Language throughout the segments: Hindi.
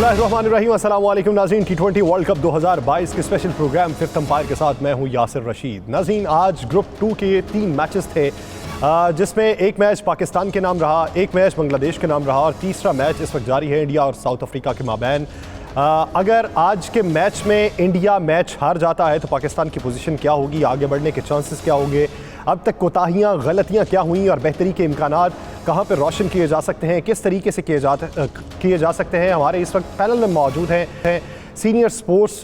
बिस्मिल्लाहिर्रहमानिर्रहीम। अस्सलाम वालेकुम नाज़रीन। T20 वर्ल्ड कप 2022 के स्पेशल प्रोग्राम फिफ्थ अंपायर के साथ मैं हूं यासिर रशीद। नाज़रीन, आज ग्रुप 2 के 3 मैचेस थे, जिसमें एक मैच पाकिस्तान के नाम रहा, एक मैच बांग्लादेश के नाम रहा और तीसरा मैच इस वक्त जारी है इंडिया और साउथ अफ्रीका के माबैन। अगर आज के मैच में इंडिया मैच हार जाता है तो पाकिस्तान की पोजीशन क्या होगी, आगे बढ़ने के चांसेस क्या होंगे, अब तक कोताहियाँ गलतियाँ क्या हुई और बेहतरी के इम्कानात कहाँ पर रोशन किए जा सकते हैं, किस तरीके से किए जा सकते हैं। हमारे इस वक्त पैनल में मौजूद हैं सीनियर स्पोर्ट्स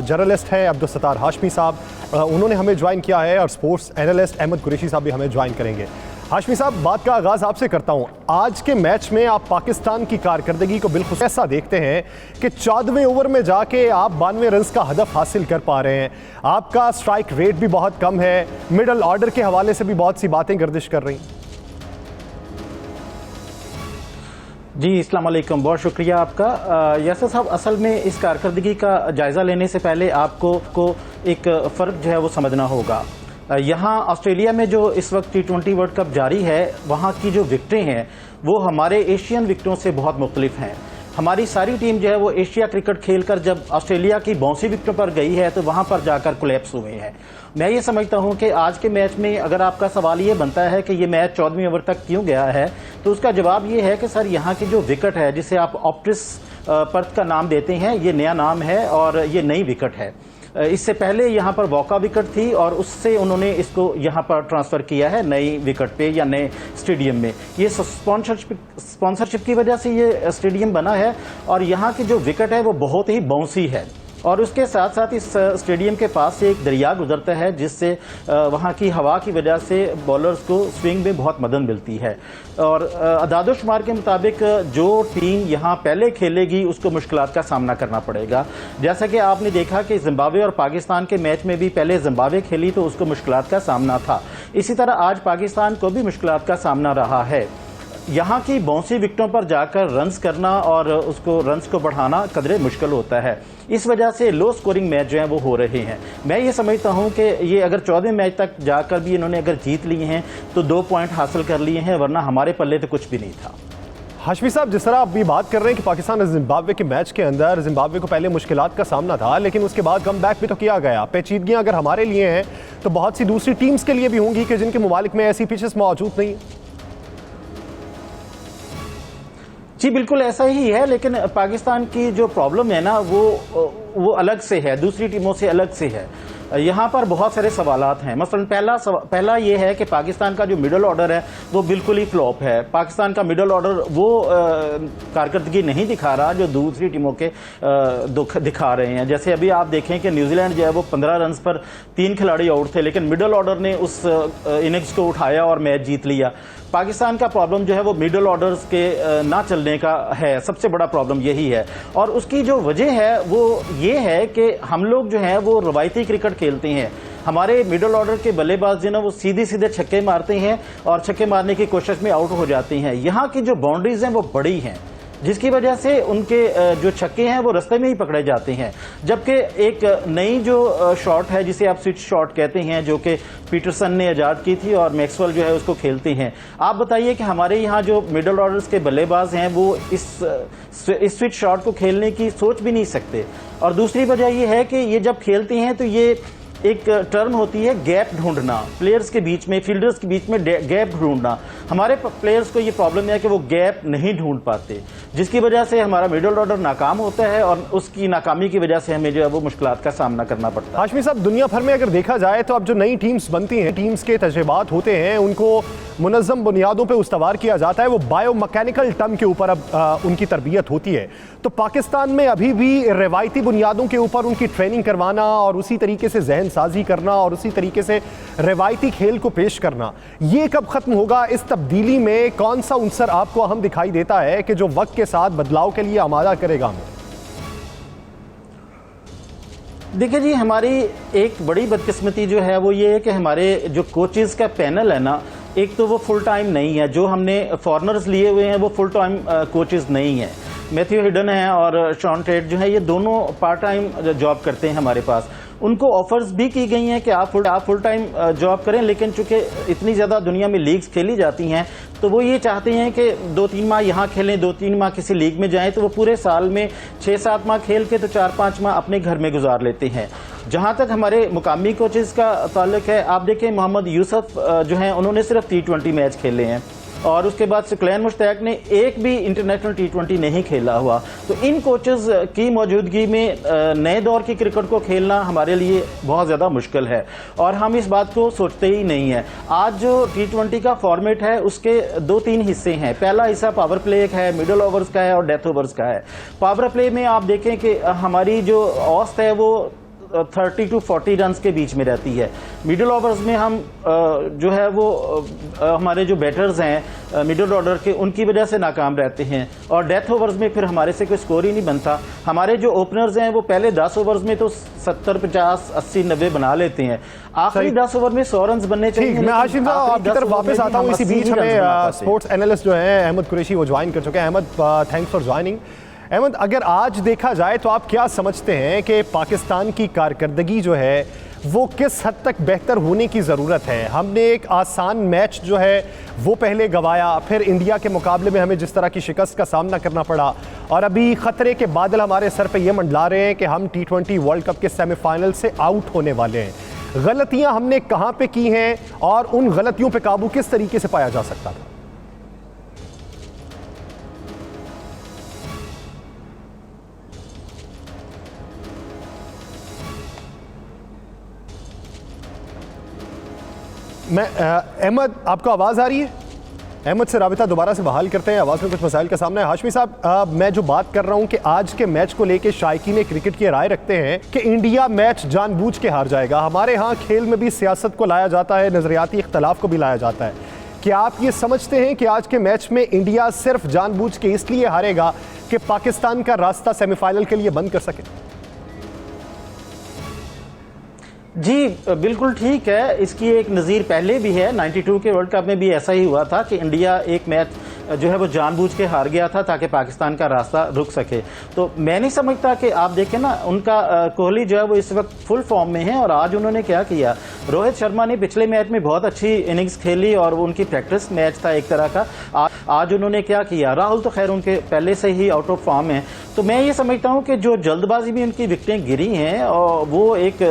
जर्नलिस्ट हैं अब्दुल सत्तार हाशमी साहब, उन्होंने हमें ज्वाइन किया है, और स्पोर्ट्स एनालिस्ट अहमद कुरैशी साहब भी हमें ज्वाइन करेंगे। हाशमी साहब, बात का आगाज़ आपसे करता हूँ। आज के मैच में आप पाकिस्तान की कारकर्दगी को बिल्कुल ऐसा देखते हैं कि 14वें ओवर में जाके आप 92 रन का हदफ हासिल कर पा रहे हैं, आपका स्ट्राइक रेट भी बहुत कम है, मिडल ऑर्डर के हवाले से भी बहुत सी बातें गर्दिश कर रही हैं। जी अस्सलाम वालेकुम, बहुत शुक्रिया आपका। यासिर साहब, असल में इस कारकर्दगी का जायज़ा लेने से पहले आपको एक फ़र्क जो है वो समझना होगा। यहाँ ऑस्ट्रेलिया में जो इस वक्त T20 वर्ल्ड कप जारी है, वहाँ की जो विकेटें हैं वो हमारे एशियन विकेटों से बहुत मुख्तलिफ हैं। हमारी सारी टीम जो है वो एशिया क्रिकेट खेलकर जब ऑस्ट्रेलिया की बाउंसी विकेटों पर गई है तो वहाँ पर जाकर कोलैप्स हुए हैं। मैं ये समझता हूँ कि आज के मैच में अगर आपका सवाल ये बनता है कि ये मैच 14वें ओवर तक क्यों गया है, तो उसका जवाब ये है कि सर, यहाँ की जो विकेट है, जिसे आप ऑप्टिस पर्थ का नाम देते हैं, ये नया नाम है और ये नई विकेट है। इससे पहले यहाँ पर वॉका विकेट थी और उससे उन्होंने इसको यहाँ पर ट्रांसफ़र किया है नई विकेट पे या नए स्टेडियम में। ये स्पॉन्सरशिप की वजह से ये स्टेडियम बना है और यहाँ की जो विकेट है वो बहुत ही बाउंसी है, और उसके साथ साथ इस स्टेडियम के पास से एक दरिया गुजरता है जिससे वहाँ की हवा की वजह से बॉलर्स को स्विंग में बहुत मदद मिलती है। और अदादोशुमार के मुताबिक जो टीम यहाँ पहले खेलेगी उसको मुश्किलात का सामना करना पड़ेगा। जैसा कि आपने देखा कि जिम्बाब्वे और पाकिस्तान के मैच में भी पहले जिम्बाब्वे खेली तो उसको मुश्किलात का सामना था, इसी तरह आज पाकिस्तान को भी मुश्किलात का सामना रहा है। यहाँ की बाउंसी विकेटों पर जाकर रन्स करना और उसको रन्स को बढ़ाना कदरे मुश्किल होता है, इस वजह से लो स्कोरिंग मैच जो हैं वो हो रहे हैं। मैं ये समझता हूँ कि ये अगर 14वें मैच तक जाकर भी इन्होंने अगर जीत लिए हैं तो 2 पॉइंट हासिल कर लिए हैं, वरना हमारे पल्ले तो कुछ भी नहीं था। हाशमी साहब, जिस तरह आप भी बात कर रहे हैं कि पाकिस्तान और जिम्बाब्वे के मैच के अंदर जिम्बाब्वे को पहले मुश्किलात का सामना था, लेकिन उसके बाद कम बैक भी तो किया गया। पेचीदगियाँ अगर हमारे लिए हैं तो बहुत सी दूसरी टीम्स के लिए भी होंगी कि जिनके ममालिक में ऐसी पिचेस मौजूद नहीं। जी बिल्कुल ऐसा ही है, लेकिन पाकिस्तान की जो प्रॉब्लम है ना वो अलग से है, दूसरी टीमों से अलग से है। यहाँ पर बहुत सारे सवालात हैं। मसलन पहला ये है कि पाकिस्तान का जो मिडल ऑर्डर है वो बिल्कुल ही फ्लॉप है। पाकिस्तान का मिडल ऑर्डर वो कारकर्दगी नहीं दिखा रहा जो दूसरी टीमों के दिखा रहे हैं। जैसे अभी आप देखें कि न्यूजीलैंड जो है वो 15 रन पर 3 खिलाड़ी आउट थे, लेकिन मिडल ऑर्डर ने उस इनिंग्स को उठाया और मैच जीत लिया। पाकिस्तान का प्रॉब्लम जो है वो मिडल ऑर्डर्स के ना चलने का है, सबसे बड़ा प्रॉब्लम यही है। और उसकी जो वजह है वो ये है कि हम लोग जो है वो रवायती क्रिकेट खेलते हैं। हमारे मिडल ऑर्डर के बल्लेबाज जो है वो सीधे छक्के मारते हैं और छक्के मारने की कोशिश में आउट हो जाते हैं। यहाँ की जो बाउंड्रीज हैं वो बड़ी हैं, जिसकी वजह से उनके जो छक्के हैं वो रास्ते में ही पकड़े जाते हैं। जबकि एक नई जो शॉट है जिसे आप स्विच शॉट कहते हैं, जो कि पीटरसन ने इजाद की थी और मैक्सवेल जो है उसको खेलते हैं। आप बताइए कि हमारे यहाँ जो मिडल ऑर्डर्स के बल्लेबाज हैं वो इस स्विच शॉट को खेलने की सोच भी नहीं सकते। और दूसरी वजह यह है कि ये जब खेलते हैं तो ये एक टर्म होती है गैप ढूंढना, प्लेयर्स के बीच में, फील्डर्स के बीच में गैप ढूंढना। हमारे प्लेयर्स को ये प्रॉब्लम है कि वो गैप नहीं ढूंढ पाते, जिसकी वजह से हमारा मिडल ऑर्डर नाकाम होता है और उसकी नाकामी की वजह से हमें जो है वो मुश्किलात का सामना करना पड़ता है। हाशमी साहब, दुनिया भर में अगर देखा जाए तो अब जो नई टीम्स बनती हैं, टीम्स के तजुर्बात होते हैं, उनको मुनज़्ज़म बुनियादों पर उस्तवार किया जाता है, वो बायोमैकेनिकल टर्म के ऊपर अब उनकी तरबियत होती है। तो पाकिस्तान में अभी भी रवायती बुनियादों के ऊपर उनकी ट्रेनिंग करवाना और उसी तरीके से जहन साजी करना और उसी तरीके से रवायती खेल को पेश करना, ये कब खत्म होगा? इस तब्दीली में कौन सा उनसर आपको अहम दिखाई देता है कि जो वक्त के साथ बदलाव के लिए आमादा करेगा हमें? देखिए जी, हमारी एक बड़ी बदकिस्मती जो है वो ये है कि हमारे जो कोचेस का पैनल है ना, एक तो वो फुल टाइम नहीं है। जो हमने फॉरनर्स लिए हुए हैं वो फुल टाइम कोचेस नहीं हैं। मैथ्यू हिडन है और शॉन टेट जो है, ये दोनों पार्ट टाइम जॉब करते हैं हमारे पास। उनको ऑफर्स भी की गई हैं कि आप फुल टाइम जॉब करें, लेकिन चूंकि इतनी ज़्यादा दुनिया में लीग्स खेली जाती हैं तो वो ये चाहते हैं कि 2-3 माह यहाँ खेलें, 2-3 माह किसी लीग में जाएं, तो वो पूरे साल में 6-7 माह खेल के तो 4-5 माह अपने घर में गुजार लेते हैं। जहाँ तक हमारे मुकामी कोचेस का ताल्लुक है, आप देखें मोहम्मद यूसुफ जो हैं उन्होंने सिर्फ T20 मैच खेले हैं और उसके बाद सकलैन मुश्ताक ने एक भी इंटरनेशनल T20 नहीं खेला हुआ। तो इन कोचेस की मौजूदगी में नए दौर की क्रिकेट को खेलना हमारे लिए बहुत ज़्यादा मुश्किल है और हम इस बात को सोचते ही नहीं हैं। आज जो T20 का फॉर्मेट है उसके 2-3 हिस्से हैं। पहला हिस्सा पावर प्ले है, मिडल ओवर्स का है और डेथ ओवर्स का है। पावर प्ले में आप देखें कि हमारी जो औसत है वो 30 to 40 रन के बीच में रहती है। मिडिल ओवर्स में हम जो है वो हमारे जो बैटर्स हैं मिडिल ऑर्डर के, उनकी वजह से नाकाम रहते हैं और डेथ ओवर्स में फिर हमारे से कोई स्कोर ही नहीं बनता। हमारे जो ओपनर्स हैं वो पहले 10 ओवर्स में तो 70, 50, 80, 90 बना लेते हैं। आखिरी 10 ओवर में 100 रन बनने चाहिए। मैं हाशिम साहब आपकी तरफ वापस आता हूँ। इसी बीच हमें स्पोर्ट्स एनालिस्ट जो है अहमद कुरैशी वो ज्वाइन कर चुके हैं। Ahmed, thanks for joining. Ahmed, अगर आज देखा जाए तो आप क्या समझते हैं कि पाकिस्तान की कारकर्दगी जो है वो किस हद तक बेहतर होने की ज़रूरत है? हमने एक आसान मैच जो है वो पहले गंवाया, फिर इंडिया के मुकाबले में हमें जिस तरह की शिकस्त का सामना करना पड़ा और अभी ख़तरे के बादल हमारे सर पे ये मंडला रहे हैं कि हम T20 वर्ल्ड कप के सेमीफाइनल से आउट होने वाले हैं। गलतियां हमने कहाँ पे की हैं और उन गलतियों पे काबू किस तरीके से पाया जा सकता था? मैं अहमद, आपको आवाज़ आ रही है? अहमद से राबिता दोबारा से बहाल करते हैं, आवाज़ में कुछ मसाइल का सामना है। हाशमी साहब, मैं जो बात कर रहा हूं कि आज के मैच को लेके शायकीन क्रिकेट की राय रखते हैं कि इंडिया मैच जानबूझ के हार जाएगा। हमारे यहाँ खेल में भी सियासत को लाया जाता है, नज़रियाती इख्तलाफ को भी लाया जाता है। क्या आप ये समझते हैं कि आज के मैच में इंडिया सिर्फ जानबूझ के इसलिए हारेगा कि पाकिस्तान का रास्ता सेमीफाइनल के लिए बंद कर सके? जी बिल्कुल ठीक है। इसकी एक नज़ीर पहले भी है। 92 के वर्ल्ड कप में भी ऐसा ही हुआ था कि इंडिया एक मैच जो है वो जानबूझ के हार गया था ताकि पाकिस्तान का रास्ता रुक सके। तो मैं नहीं समझता कि आप देखें ना, उनका कोहली जो है वो इस वक्त फुल फॉर्म में है और आज उन्होंने क्या किया, रोहित शर्मा ने पिछले मैच में बहुत अच्छी इनिंग्स खेली और वो उनकी प्रैक्टिस मैच था एक तरह का। आज उन्होंने क्या किया, राहुल तो खैर उनके पहले से ही आउट ऑफ फॉर्म है। तो मैं ये समझता हूँ कि जो जल्दबाजी में उनकी विकेटें गिरी हैं और वो एक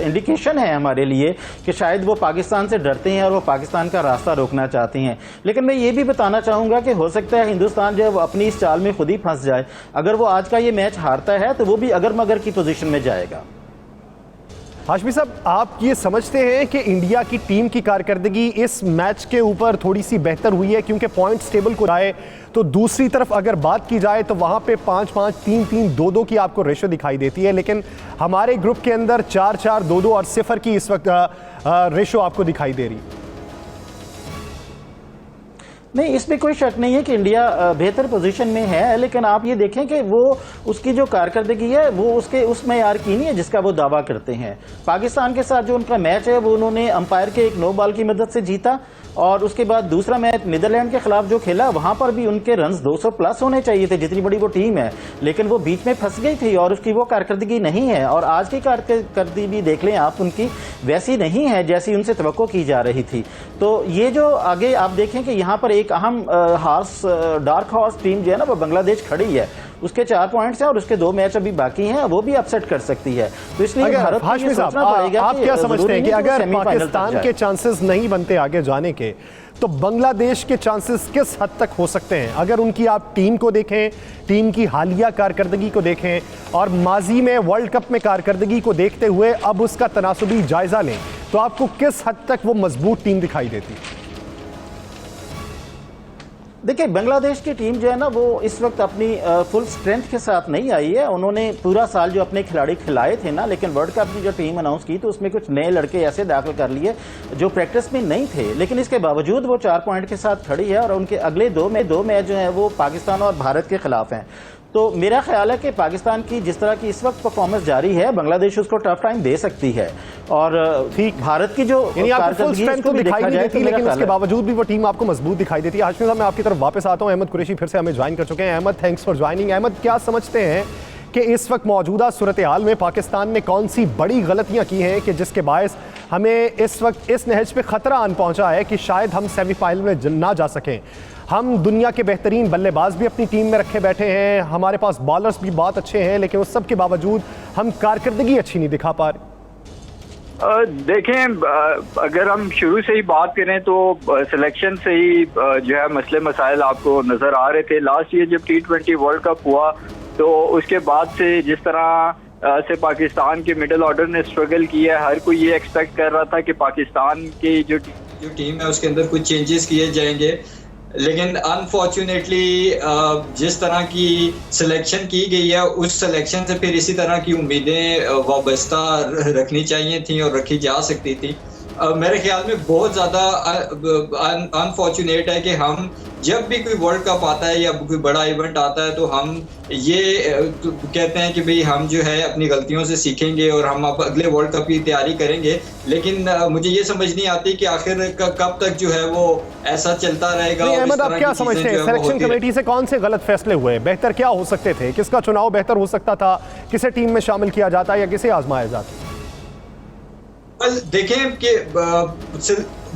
इंडिकेशन है हमारे लिए कि शायद वो पाकिस्तान से डरते हैं और वो पाकिस्तान का रास्ता रोकना चाहते हैं। लेकिन मैं ये भी बताना चाहूँगा कि हो सकता है हिंदुस्तान जो है वो अपनी इस चाल में खुद ही फंस जाए। अगर वो आज का ये मैच हारता है तो वो भी अगर मगर की पोजीशन में जाएगा। हाशमी साहब, आप ये समझते हैं कि इंडिया की टीम की कारकर्दगी इस मैच के ऊपर थोड़ी सी बेहतर हुई है? क्योंकि पॉइंट्स टेबल को आए तो दूसरी तरफ अगर बात की जाए तो वहाँ पे 5-5, 3-3, 2-2 की आपको रेशो दिखाई देती है, लेकिन हमारे ग्रुप के अंदर 4-4, 2-2 और 0 की इस वक्त रेशो आपको दिखाई दे रही है। नहीं, इसमें कोई शक नहीं है कि इंडिया बेहतर पोजीशन में है, लेकिन आप ये देखें कि वो उसकी जो कारकर्दगी है वो उसके उस मयार की नहीं है जिसका वो दावा करते हैं। पाकिस्तान के साथ जो उनका मैच है वो उन्होंने अंपायर के एक नो बॉल की मदद से जीता और उसके बाद दूसरा मैच नीदरलैंड के खिलाफ जो खेला वहां पर भी उनके रन्स 200 प्लस होने चाहिए थे, जितनी बड़ी वो टीम है, लेकिन वो बीच में फंस गई थी और उसकी वो कारकर्दगी नहीं है। और आज की कारकर्दगी भी देख लें आप, उनकी वैसी नहीं है जैसी उनसे तवक्को की जा रही थी। तो ये जो आगे आप देखें कि यहाँ पर एक अहम डार्क हॉर्स टीम जो है ना वो बांग्लादेश खड़ी है, उसके 4 पॉइंट्स हैं और उसके 2 मैच अभी बाकी हैं, वो भी अपसेट कर सकती है। तो इसलिए भारत को ये सोचना पड़ेगा। आप क्या समझते हैं कि अगर पाकिस्तान के चांसेस नहीं बनते आगे जाने के तो बांग्लादेश के चांसेस किस हद तक हो सकते हैं? अगर उनकी आप टीम को देखें, टीम की हालिया कारकर्दगी को देखें और माजी में वर्ल्ड कप में कारकर्दगी को देखते हुए अब उसका तनासुबी जायजा लें, तो आपको किस हद तक वो मजबूत टीम दिखाई देती है? देखिए, बांग्लादेश की टीम जो है ना वो इस वक्त अपनी फुल स्ट्रेंथ के साथ नहीं आई है। उन्होंने पूरा साल जो अपने खिलाड़ी खिलाए थे ना, लेकिन वर्ल्ड कप की जो टीम अनाउंस की तो उसमें कुछ नए लड़के ऐसे दाखिल कर लिए जो प्रैक्टिस में नहीं थे, लेकिन इसके बावजूद वो 4 पॉइंट के साथ खड़ी है और उनके अगले 2 मैच जो है वो पाकिस्तान और भारत के खिलाफ हैं। तो मेरा ख्याल है कि पाकिस्तान की जिस तरह की इस वक्त परफॉर्मेंस जारी है, बांग्लादेश उसको टफ टाइम दे सकती है और ठीक भारत की जो कारकर्दगी तो दिखाई नहीं देती, लेकिन उसके बावजूद भी वो टीम आपको मजबूत दिखाई देती है। हाशमी साहब, मैं आपकी तरफ वापस आता हूं। अहमद कुरैशी फिर से हमें ज्वाइन कर चुके हैं। Ahmed, thanks for joining. Ahmed, क्या समझते हैं कि इस वक्त मौजूदा सूरत हाल में पाकिस्तान ने कौन सी बड़ी गलतियां की हैं कि जिसके बायस हमें इस वक्त इस नहज पे ख़तरा आन पहुंचा है कि शायद हम सेमीफाइनल में ना जा सकें। हम दुनिया के बेहतरीन बल्लेबाज भी अपनी टीम में रखे बैठे हैं, हमारे पास बॉलर्स भी बहुत अच्छे हैं, लेकिन उस सब के बावजूद हम कारकर्दगी अच्छी नहीं दिखा पा रहे। देखें, अगर हम शुरू से ही बात करें तो सिलेक्शन से ही जो है मसले मसाइल आपको नज़र आ रहे थे। लास्ट ईयर जब T20 वर्ल्ड कप हुआ तो उसके बाद से जिस तरह से पाकिस्तान के मिडिल ऑर्डर ने स्ट्रगल किया है, हर कोई ये एक्सपेक्ट कर रहा था कि पाकिस्तान की जो टीम है उसके अंदर कुछ चेंजेस किए जाएंगे, लेकिन अनफॉर्चुनेटली जिस तरह की सिलेक्शन की गई है उस सिलेक्शन से फिर इसी तरह की उम्मीदें वाबस्ता रखनी चाहिए थी और रखी जा सकती थी। मेरे ख्याल में बहुत ज़्यादा अनफॉर्चुनेट है कि हम जब भी कोई वर्ल्ड कप आता है या कोई बड़ा इवेंट आता है तो हम ये कहते हैं कि भाई हम जो है अपनी गलतियों से सीखेंगे और हम अब अगले वर्ल्ड कप की तैयारी करेंगे, लेकिन मुझे ये समझ नहीं आती कि आखिर कब तक जो है वो ऐसा चलता रहेगा। अहमद, आप क्या समझते हैं सिलेक्शन कमेटी से कौन से गलत फैसले हुए? बेहतर क्या हो सकते थे? किसका चुनाव बेहतर हो सकता था? किसे टीम में शामिल किया जाता या किसे आजमाया जाता? देखें कि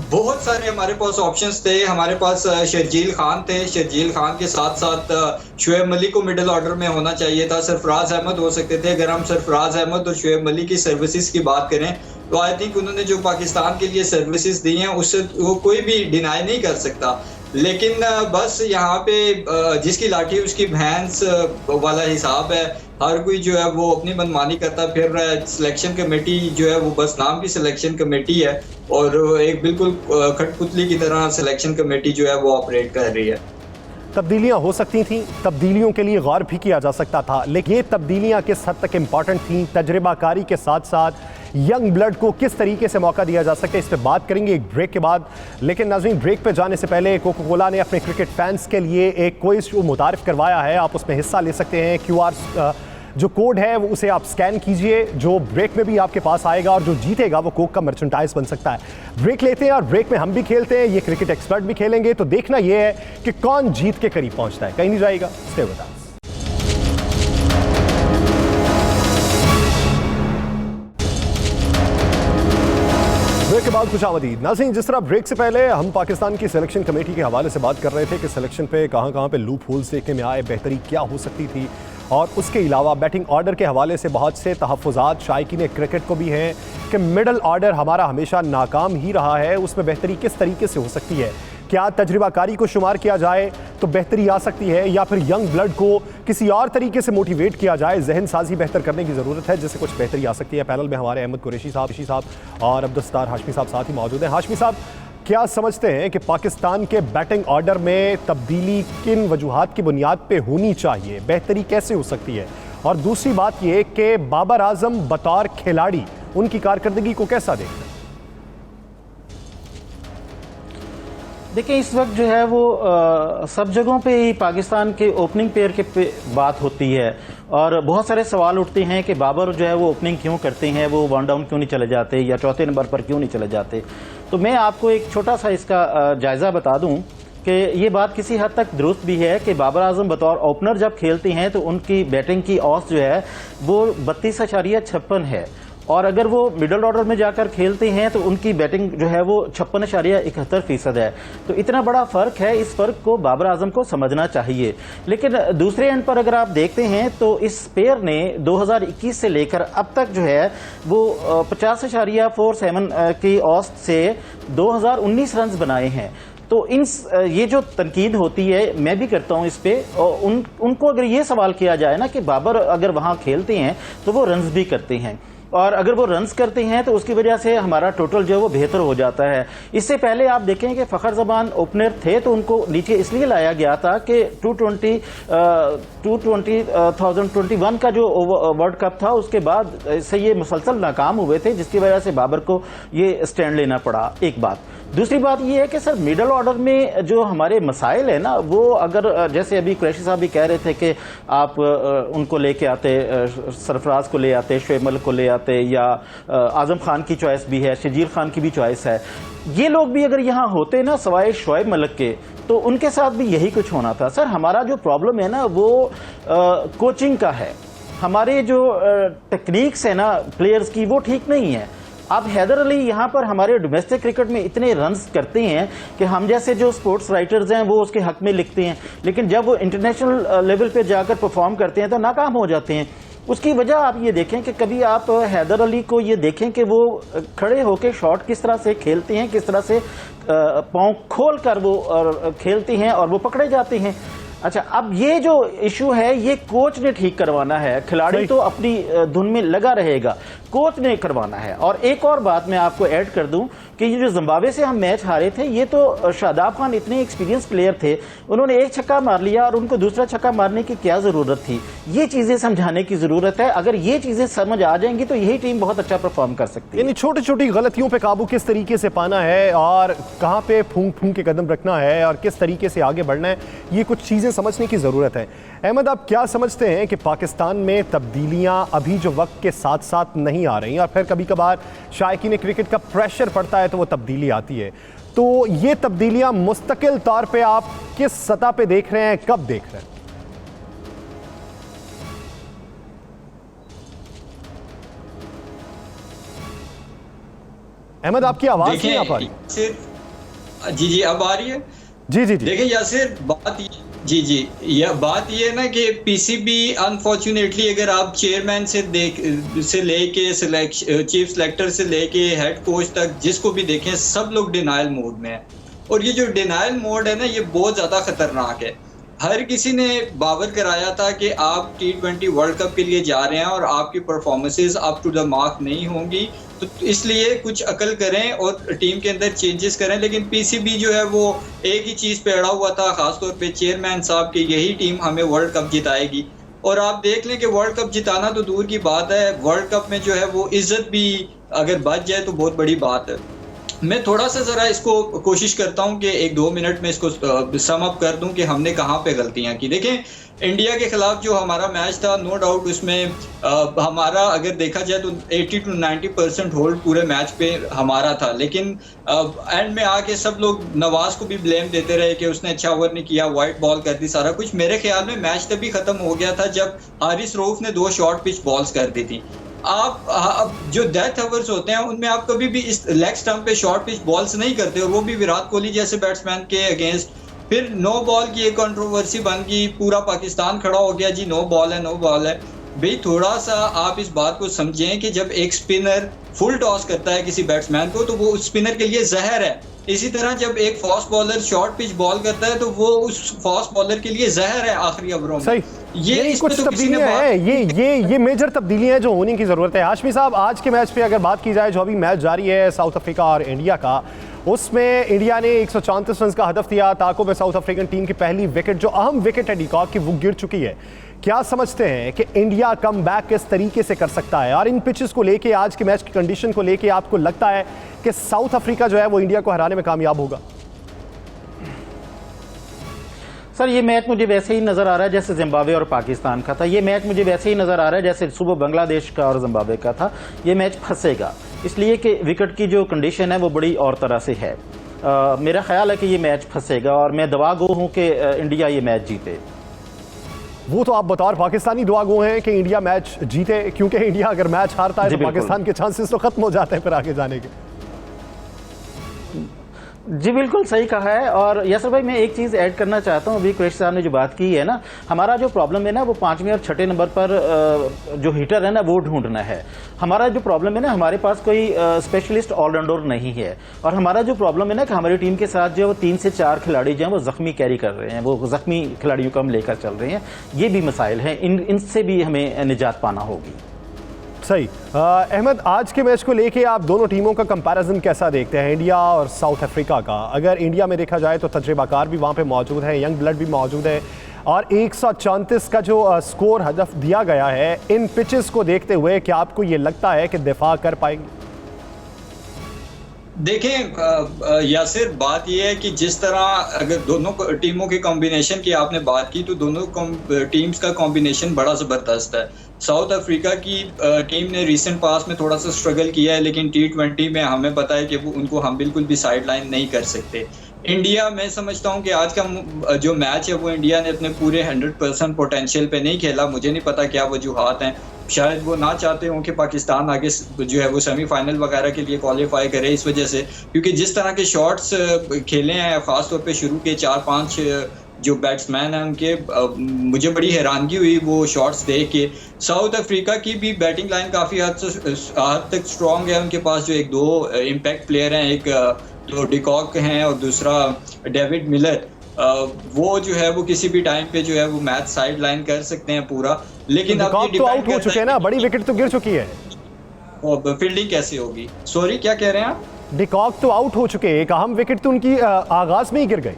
बहुत सारे हमारे पास ऑप्शंस थे। हमारे पास शर्जील खान थे, शर्जील खान के साथ साथ शुएब मलिक को मिडिल ऑर्डर में होना चाहिए था, सरफराज अहमद हो सकते थे। अगर हम सरफराज अहमद और शुएब मलिक की सर्विसेज की बात करें तो आई थिंक उन्होंने जो पाकिस्तान के लिए सर्विसेज दी हैं उससे वो कोई भी डिनाई नहीं कर सकता, लेकिन बस यहाँ पे जिसकी लाठी उसकी भैंस वाला हिसाब है। हर कोई जो है वो अपनी मनमानी करता, फिर सिलेक्शन कमेटी जो है वो बस नाम की सिलेक्शन कमेटी है और एक बिल्कुल कठपुतली की तरह सिलेक्शन कमेटी जो है वो ऑपरेट कर रही है। तब्दीलियां हो सकती थीं, तब्दीलियों के लिए गौर भी किया जा सकता था, लेकिन ये तब्दीलियां किस हद तक इम्पॉर्टेंट थीं? तजर्बाकारी के साथ साथ यंग ब्लड को किस तरीके से मौका दिया जा सके, इस पर बात करेंगे एक ब्रेक के बाद। लेकिन नाज़रीन, ब्रेक पे जाने से पहले कोका कोला ने अपने क्रिकेट फैंस के लिए एक क्विज शो मुतारिफ करवाया है। आप उसमें हिस्सा ले सकते हैं। QR जो कोड है वो उसे आप स्कैन कीजिए, जो ब्रेक में भी आपके पास आएगा, और जो जीतेगा वो कोक का मर्चेंडाइज बन सकता है। ब्रेक लेते हैं और ब्रेक में हम भी खेलते हैं, ये क्रिकेट एक्सपर्ट भी खेलेंगे, तो देखना यह है कि कौन जीत के करीब पहुंचता है। कहीं नहीं जाएगा, स्टे विद अस। ब्रेक के बाद खुशामदीद। नाज़रीन, जिस तरह ब्रेक से पहले हम पाकिस्तान की सिलेक्शन कमेटी के हवाले से बात कर रहे थे कि सिलेक्शन पे कहां पे लूप होल्स देखने में आए, बेहतरी क्या हो सकती थी, और उसके अलावा बैटिंग ऑर्डर के हवाले से बहुत से तहफ़्फ़ुज़ात शायकीन क्रिकेट को भी हैं कि मिडल ऑर्डर हमारा हमेशा नाकाम ही रहा है, उसमें बेहतरी किस तरीके से हो सकती है। क्या तजर्बाकारी को शुमार किया जाए तो बेहतरी आ सकती है, या फिर यंग ब्लड को किसी और तरीके से मोटिवेट किया जाए, जहन साजी बेहतर करने की ज़रूरत है, जिससे कुछ बेहतरी आ सकती है। पैनल में हमारे अहमद कुरैशी साहब और अब्दुस्तार हाशमी साहब साथ ही मौजूद हैं। हाशमी साहब, क्या समझते हैं कि पाकिस्तान के बैटिंग ऑर्डर में तब्दीली किन वजूहात की बुनियाद पे होनी चाहिए, बेहतरी कैसे हो सकती है? और दूसरी बात यह कि बाबर आजम बतौर खिलाड़ी उनकी कारकर्दगी को कैसा देखते हैं? देखिए, इस वक्त जो है वो सब जगहों पे ही पाकिस्तान के ओपनिंग पेयर के पे बात होती है और बहुत सारे सवाल उठते हैं कि बाबर जो है वो ओपनिंग क्यों करते हैं, वो वन डाउन क्यों नहीं चले जाते या चौथे नंबर पर क्यों नहीं चले जाते। तो मैं आपको एक छोटा सा इसका जायज़ा बता दूं कि ये बात किसी हद तक दुरुस्त भी है कि बाबर आजम बतौर ओपनर जब खेलते हैं तो उनकी बैटिंग की औसत जो है वो 32.56 है, और अगर वो मिडल ऑर्डर में जाकर खेलते हैं तो उनकी बैटिंग जो है वो 56.71% है। तो इतना बड़ा फर्क है, इस फर्क को बाबर आजम को समझना चाहिए। लेकिन दूसरे एंड पर अगर आप देखते हैं तो इस पेयर ने 2021 से लेकर अब तक जो है वो 50.47 की औसत से 2019 रन बनाए हैं। तो ये जो तनकीद होती है मैं भी करता हूं इस पे, और उनको अगर ये सवाल किया जाए ना कि बाबर अगर वहां खेलते हैं तो वो रन्स भी करते हैं, और अगर वो रन्स करते हैं तो उसकी वजह से हमारा टोटल जो है वो बेहतर हो जाता है। इससे पहले आप देखें कि फ़खर ज़मान ओपनर थे तो उनको नीचे इसलिए लाया गया था कि 2021 का जो वर्ल्ड कप था उसके बाद से ये मुसलसल नाकाम हुए थे, जिसकी वजह से बाबर को ये स्टैंड लेना पड़ा। एक बात। दूसरी बात यह है कि सर मिडल ऑर्डर में जो हमारे मसाइल है ना, वो अगर जैसे अभी कुरैशी साहब भी कह रहे थे कि आप उनको लेके आते, सरफराज को ले आते, शुएब मलिक को ले आते, या आजम खान की चॉइस भी है, शर्जील खान की भी चॉइस है, ये लोग भी अगर यहाँ होते ना सवाए शुएब मलिक के तो उनके साथ भी यही कुछ होना था। सर हमारा जो प्रॉब्लम है ना वो कोचिंग का है। हमारे जो टेक्निक्स है ना प्लेयर्स की वो ठीक नहीं है। अब हैदर अली यहाँ पर हमारे डोमेस्टिक क्रिकेट में इतने रन्स करते हैं कि हम जैसे जो स्पोर्ट्स राइटर्स हैं वो उसके हक में लिखते हैं, लेकिन जब वो इंटरनेशनल लेवल पे जाकर परफॉर्म करते हैं तो नाकाम हो जाते हैं। उसकी वजह आप ये देखें कि कभी आप हैदर अली को ये देखें कि वो खड़े होकर शॉट किस तरह से खेलते हैं, किस तरह से पाँव खोल कर वो खेलते हैं और वो पकड़े जाते हैं। अच्छा, अब ये जो इशू है ये कोच ने ठीक करवाना है। खिलाड़ी तो अपनी धुन में लगा रहेगा, कोच ने करवाना है। और एक और बात मैं आपको ऐड कर दूं कि ये जो जिम्बाब्वे से हम मैच हारे थे, ये तो शादाब खान इतने एक्सपीरियंस प्लेयर थे, उन्होंने एक छक्का मार लिया और उनको दूसरा छक्का मारने की क्या जरूरत थी। ये चीजें समझाने की जरूरत है। अगर ये चीजें समझ आ जाएंगी तो यही टीम बहुत अच्छा परफॉर्म कर सकती है। यानी छोटी छोटी गलतियों पे काबू किस तरीके से पाना है और कहां पे फूंक फूंक के कदम रखना है और किस तरीके से आगे बढ़ना है, ये कुछ चीजें समझने की जरूरत है। अहमद, आप क्या समझते हैं कि पाकिस्तान में तब्दीलियां अभी जो वक्त के साथ साथ नहीं आ रही और फिर कभी कभार शायकीन क्रिकेट का प्रेशर पड़ता है तो वो तब्दीली आती है, तो ये तब्दीलियां मुस्तकिल तौर पे आप किस सतह पे देख रहे हैं, कब देख रहे हैं? अहमद, आपकी आवाज नहीं आ पा रही। जी, अब आ रही है? जी। देखिए यासिर, यह बात ये है ना कि पीसीबी अनफॉर्चुनेटली अगर आप चेयरमैन से लेके चीफ सिलेक्टर से लेके हेड कोच तक जिसको भी देखें, सब लोग डिनायल मोड में है। और ये जो डिनायल मोड है ना, ये बहुत ज़्यादा खतरनाक है। हर किसी ने बावर कराया था कि आप T20 वर्ल्ड कप के लिए जा रहे हैं और आपकी performances up to the mark नहीं होंगी, तो इसलिए कुछ अकल करें और टीम के अंदर चेंजेस करें। लेकिन पीसीबी जो है वो एक ही चीज़ पे अड़ा हुआ था, खासतौर पे चेयरमैन साहब की, यही टीम हमें वर्ल्ड कप जिताएगी। और आप देख लें कि वर्ल्ड कप जिताना तो दूर की बात है, वर्ल्ड कप में जो है वो इज्जत भी अगर बच जाए तो बहुत बड़ी बात है। मैं थोड़ा सा ज़रा इसको कोशिश करता हूं कि 1-2 मिनट में इसको सम अप कर दूं कि हमने कहां पे गलतियां की। देखें, इंडिया के खिलाफ जो हमारा मैच था, नो डाउट उसमें हमारा अगर देखा जाए तो 80 to 90% होल्ड पूरे मैच पे हमारा था। लेकिन एंड में आके सब लोग नवाज को भी ब्लेम देते रहे कि उसने अच्छा ओवर नहीं किया, वाइट बॉल कर दी, सारा कुछ। मेरे ख्याल में मैच तभी खत्म हो गया था जब हारिस रऊफ ने 2 शॉर्ट पिच बॉल्स कर दी थी। आप जो डेथ ओवर्स होते हैं उनमें आप कभी भी इस लेग स्टंप पे शॉर्ट पिच बॉल्स नहीं करते, और वो भी विराट कोहली जैसे बैट्समैन के अगेंस्ट। फिर नो बॉल की एक कंट्रोवर्सी बन गई, पूरा पाकिस्तान खड़ा हो गया जी, नो बॉल है, नो बॉल है। भाई थोड़ा सा आप इस बात को समझें कि जब एक स्पिनर फुल टॉस करता है किसी बैट्समैन को तो वो उस स्पिनर के लिए जहर है। इसी तरह जब एक fast bowler short pitch ball करता है तो वो उस फास्ट बॉलर के लिए जहर है आखिरी ओवरों में। ये कुछ तब्दीलियां हैं, ये मेजर तब्दीलियां हैं जो होने की जरूरत है। हाशमी साहब, आज के मैच पे अगर बात की जाए, जो अभी मैच जारी है साउथ अफ्रीका और इंडिया का, उसमें इंडिया ने 134 रन का हदफ दिया। ताकुब साउथ अफ्रीकन टीम की पहली विकेट, जो अहम विकेट है डिकॉक की, वो गिर चुकी है। क्या समझते हैं कि इंडिया कम बैक किस तरीके से कर सकता है? और इन पिचेस को लेके, आज के मैच की कंडीशन को लेके, आपको लगता है कि साउथ अफ्रीका जो है वो इंडिया को हराने में कामयाब होगा? सर, ये मैच मुझे वैसे ही नजर आ रहा है जैसे जिम्बाब्वे और पाकिस्तान का था। ये मैच मुझे वैसे ही नजर आ रहा है जैसे सुबह बांग्लादेश का और जिम्बाब्वे का था। ये मैच फंसेगा इसलिए कि विकेट की जो कंडीशन है वो बड़ी और तरह से है। मेरा ख्याल है कि ये मैच फंसेगा और मैं दुआ गो हूं कि इंडिया ये मैच जीते। वो तो आप बतौर पाकिस्तानी दुआ गो हैं कि इंडिया मैच जीते, क्योंकि इंडिया अगर मैच हारता है तो पाकिस्तान के चांसेस तो खत्म हो जाते हैं फिर आगे जाने के। जी बिल्कुल सही कहा है। और यासर भाई, मैं एक चीज़ ऐड करना चाहता हूँ। अभी कुरैशी साहब ने जो बात की है ना, हमारा जो प्रॉब्लम है ना वो 5वें और 6ठे नंबर पर जो हिटर है ना वो ढूंढना है। हमारा जो प्रॉब्लम है ना, हमारे पास कोई स्पेशलिस्ट ऑलराउंडर नहीं है। और हमारा जो प्रॉब्लम है ना कि हमारी टीम के साथ जो 3 से 4 खिलाड़ी जो हैं वो जख्मी कैरी कर रहे हैं, वो जख्मी खिलाड़ियों को हम लेकर चल रहे हैं। ये भी मसाइल हैं, इनसे भी हमें निजात पाना होगी। सही। अहमद, आज के मैच को लेके आप दोनों टीमों का कंपैरिजन कैसा देखते हैं, इंडिया और साउथ अफ्रीका का? अगर इंडिया में देखा जाए तो तजर्बाकार भी वहाँ पे मौजूद है, यंग ब्लड भी मौजूद है, और 134 का जो स्कोर हदफ दिया गया है, इन पिचेस को देखते हुए क्या आपको ये लगता है कि दिफा कर पाएंगे? देखें यासिर, बात यह है कि जिस तरह अगर दोनों टीमों के कॉम्बिनेशन की आपने बात की तो दोनों टीम्स का कॉम्बिनेशन बड़ा ज़बरदस्त है। साउथ अफ्रीका की टीम ने रीसेंट पास में थोड़ा सा स्ट्रगल किया है, लेकिन T20 में हमें पता है कि वो उनको हम बिल्कुल भी साइड लाइन नहीं कर सकते। इंडिया, मैं समझता हूं कि आज का जो मैच है वो इंडिया ने अपने पूरे 100% पोटेंशियल पे नहीं खेला। मुझे नहीं पता क्या वजूहात हैं, शायद वो ना चाहते हों कि पाकिस्तान आगे जो है वो सेमीफाइनल वगैरह के लिए क्वालिफाई करे इस वजह से, क्योंकि जिस तरह के शॉट्स खेले हैं ख़ासतौर पे शुरू के 4-5 जो बैट्समैन हैं उनके, मुझे बड़ी हैरानगी हुई वो शॉट्स देख के। साउथ अफ्रीका की भी बैटिंग लाइन काफ़ी हद तक स्ट्रॉन्ग है, उनके पास जो 1-2 इम्पैक्ट प्लेयर हैं, एक तो डिकॉक हैं और दूसरा डेविड मिलर, वो जो है वो किसी भी टाइम पे जो है वो मैच साइड लाइन कर सकते हैं पूरा। लेकिन अब ये तो आउट हो चुके हैं ना, बड़ी विकेट तो गिर चुकी है, फील्डिंग कैसे होगी? सॉरी, क्या कह रहे हैं आप? डिकॉक तो आउट हो चुके हैं, एक अहम विकेट तो उनकी आगाज में ही गिर गई।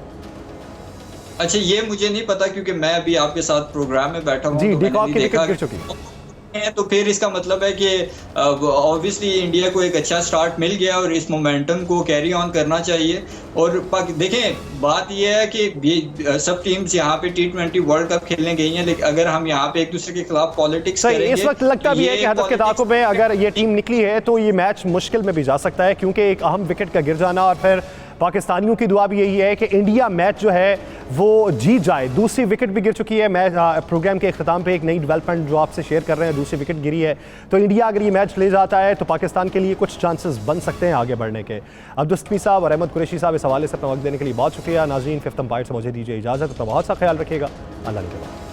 अच्छा, ये मुझे नहीं पता क्योंकि मैं अभी आपके साथ प्रोग्राम में बैठा हूँ, जी, तो डिकॉक की विकेट गिर चुकी है, तो फिर इसका मतलब है कि ऑब्वियसली इंडिया को एक अच्छा स्टार्ट मिल गया और इस मोमेंटम को कैरी ऑन करना चाहिए। और देखें, बात यह है कि सब टीम्स यहाँ पे T20 वर्ल्ड कप खेलने गई हैं, लेकिन अगर हम यहाँ पे एक दूसरे के खिलाफ पॉलिटिक्स करेंगे, इस वक्त लगता भी है कि हदफ के ताक़ुब में अगर ये टीम निकली है तो ये मैच मुश्किल में भी जा सकता है, क्योंकि एक अहम विकेट का गिर जाना और फिर पाकिस्तानियों की दुआ भी यही है कि इंडिया मैच जो है वो जीत जाए। दूसरी विकेट भी गिर चुकी है। मैच प्रोग्राम के अख्ताम पे एक नई डेवलपमेंट जो आपसे शेयर कर रहे हैं, दूसरी विकेट गिरी है, तो इंडिया अगर ये मैच ले जाता है तो पाकिस्तान के लिए कुछ चांसेस बन सकते हैं आगे बढ़ने के। अब्दुल साहब और अहमद कुरैशी साहब इस हवाले से अपना वक्त देने के लिए बहुत शुक्रिया। नाज़रीन, फिफ्थ अंपायर से मुझे दीजिए इजाज़त, अपना बहुत सा ख्याल रखिएगा। अल्लाह के बाद।